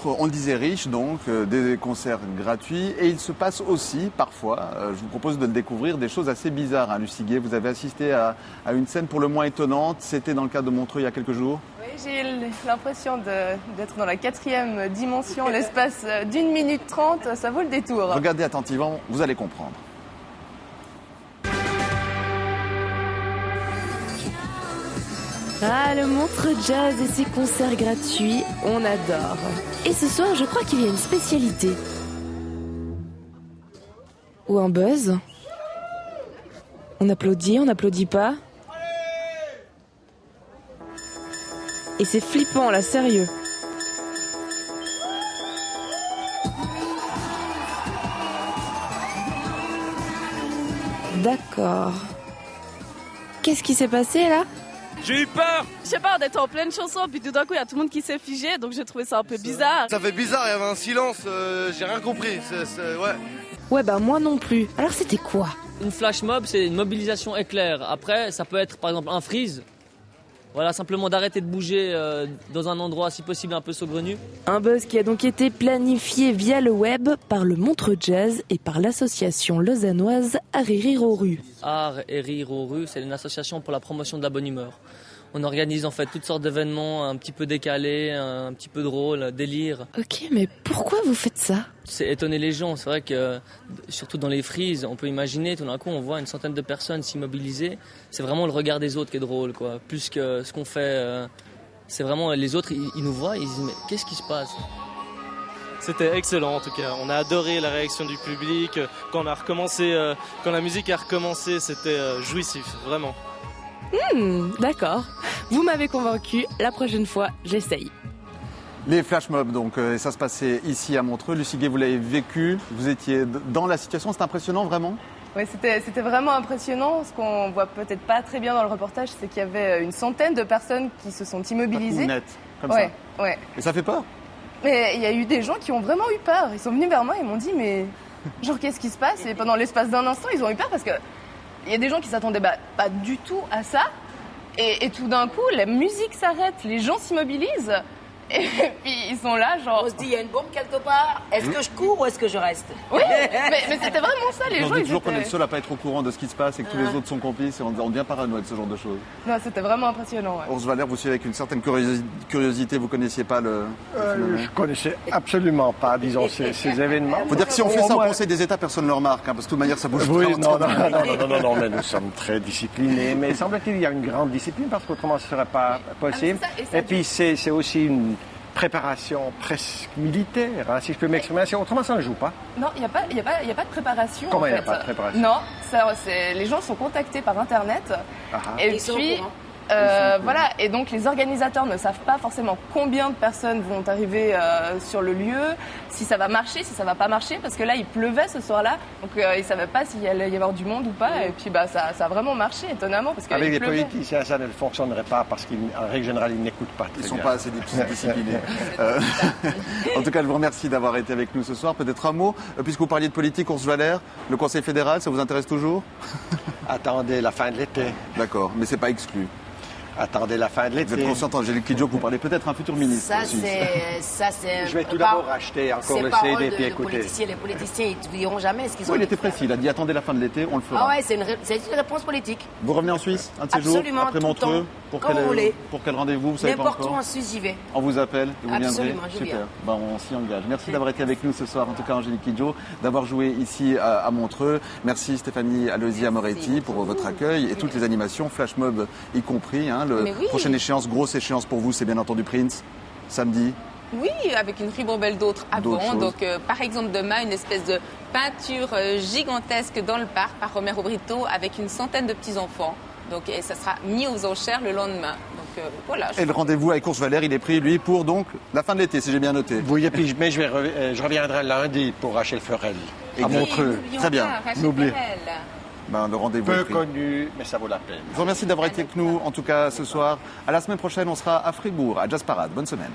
montre, on le disait, riche, donc des concerts gratuits. Et il se passe aussi, parfois, je vous propose de le découvrir, des choses assez bizarres. Hein, Lucie Gay, vous avez assisté à une scène pour le moins étonnante. C'était dans le cadre de Montreux il y a quelques jours. Oui, j'ai l'impression d'être dans la 4e dimension, l'espace d'1 minute 30, ça vaut le détour. Regardez attentivement, vous allez comprendre. Ah, le Montreux Jazz et ses concerts gratuits, on adore. Et ce soir, je crois qu'il y a une spécialité. Ou un buzz. On n'applaudit pas. Et c'est flippant, là, sérieux. D'accord. Qu'est-ce qui s'est passé, là ? J'ai eu peur! Je sais pas, on était en pleine chanson, puis tout d'un coup, il y a tout le monde qui s'est figé, donc j'ai trouvé ça un peu bizarre. Ça fait bizarre, il y avait un silence, j'ai rien compris, ouais. Ouais, bah moi non plus. Alors c'était quoi ? Une flash mob, c'est une mobilisation éclair. Après, ça peut être par exemple un freeze. Voilà, simplement d'arrêter de bouger dans un endroit si possible un peu saugrenu. Un buzz qui a donc été planifié via le web par le Montreux Jazz et par l'association lausannoise Art et Rire aux rues. Art et Rire aux rues, c'est une association pour la promotion de la bonne humeur. On organise en fait toutes sortes d'événements un petit peu décalés, un petit peu drôles, délire. Ok, mais pourquoi vous faites ça ? C'est étonner les gens. C'est vrai que, surtout dans les frises, on peut imaginer, tout d'un coup, on voit une centaine de personnes s'immobiliser. C'est vraiment le regard des autres qui est drôle, quoi. Plus que ce qu'on fait, c'est vraiment les autres, ils nous voient, ils disent mais qu'est-ce qui se passe ? C'était excellent en tout cas. On a adoré la réaction du public. Quand on a recommencé, quand la musique a recommencé, c'était jouissif, vraiment. D'accord. Vous m'avez convaincu. La prochaine fois, j'essaye. Les flash mobs, donc, ça se passait ici à Montreux. Lucie Gay, vous l'avez vécu, vous étiez dans la situation, c'est impressionnant vraiment ? Oui, c'était vraiment impressionnant. Ce qu'on voit peut-être pas très bien dans le reportage, c'est qu'il y avait une centaine de personnes qui se sont immobilisées. Net, comme ouais, ça. Ouais. Et ça fait peur ? Mais il y a eu des gens qui ont vraiment eu peur. Ils sont venus vers moi et m'ont dit mais genre qu'est-ce qui se passe ? Et pendant l'espace d'un instant, ils ont eu peur parce que il y a des gens qui s'attendaient pas du tout à ça. Et tout d'un coup, la musique s'arrête, les gens s'immobilisent. Et puis ils sont là, genre. On se dit, il y a une bombe quelque part. Est-ce que je cours ou est-ce que je reste ? Oui, mais c'était vraiment ça, les gens. On dit toujours étaient... qu'on est le seul à pas être au courant de ce qui se passe et que tous les autres sont complices et on devient paranoïa de ce genre de choses. Non, c'était vraiment impressionnant. Ouais. Urs Valère, vous suivez avec une certaine curiosité, vous connaissiez pas le phénomène. Je connaissais absolument pas, disons, ces événements. Faut dire que si on fait ça au Conseil des États, personne ne le remarque, hein, parce que de toute manière, ça bouge Oui, pas. non, mais nous sommes très disciplinés. Mais semble-t-il, il y a une grande discipline parce qu'autrement, ce ne serait pas possible. Et puis, c'est aussi une préparation presque militaire, hein, si je peux m'exprimer ainsi. Autrement, ça ne joue pas. Non, il n'y a pas de préparation. Comment il n'y a pas de préparation ? Non, les gens sont contactés par Internet. Et ils sont au puis, courant. voilà. Et donc, les organisateurs ne savent pas forcément combien de personnes vont arriver sur le lieu, si ça va marcher, si ça va pas marcher, parce que là, il pleuvait ce soir-là, donc ils savaient pas s'il allait y avoir du monde ou pas. Et puis, ça a vraiment marché, étonnamment, parce que avec les politiciens, ça ne fonctionnerait pas parce qu'en règle générale, ils n'écoutent pas très bien. Ils ne sont pas assez disciplinés. En tout cas, je vous remercie d'avoir été avec nous ce soir. Peut-être un mot, puisque vous parliez de politique, Urs Valère, le Conseil fédéral, ça vous intéresse toujours ? Attendez la fin de l'été. D'accord, mais c'est pas exclu. Attendez la fin de l'été. Vous êtes consciente, Angélique Kidjo, que vous parlez peut-être un futur ministre. Ça, c'est. Je vais tout d'abord acheter encore le CD puis écouter. Les politiciens, ils ne diront jamais ce qu'ils ont. Oui, il était précis. Il a dit attendez la fin de l'été, on le fera. Ah ouais, c'est une réponse politique. Vous revenez en Suisse un de ces jours Absolument, après tout le Montreux temps. pour Quand vous voulez. Pour quel rendez-vous, vous savez pas N'importe où encore. en Suisse, j'y vais. On vous appelle et vous Absolument, viendrez. je Super. viens. Ben, on s'y engage. Merci d'avoir été avec nous ce soir, en tout cas Angélique Kidjo, d'avoir joué ici à Montreux. Merci Stéphanie Aloisi Amoretti pour votre accueil et toutes les animations, Flash Mob y compris. Hein, prochaine échéance, grosse échéance pour vous, c'est bien entendu Prince, samedi. Oui, avec une ribambelle d'autres avant. Donc, par exemple, demain, une espèce de peinture gigantesque dans le parc par Romero Brito avec une centaine de petits-enfants. Donc, et ça sera mis aux enchères le lendemain. Donc, voilà. Et le rendez-vous avec Urs Valère, il est pris, lui, pour donc la fin de l'été, si j'ai bien noté. Oui, et puis, mais je reviendrai lundi pour Rachel Ferrell, à Montreux. Très bien. N'oubliez. Ben, le rendez-vous Peu est pris. connu, mais ça vaut la peine. Je vous remercie d'avoir été avec nous, en tout cas ce soir. À la semaine prochaine, on sera à Fribourg, à Jazz Parade. Bonne semaine.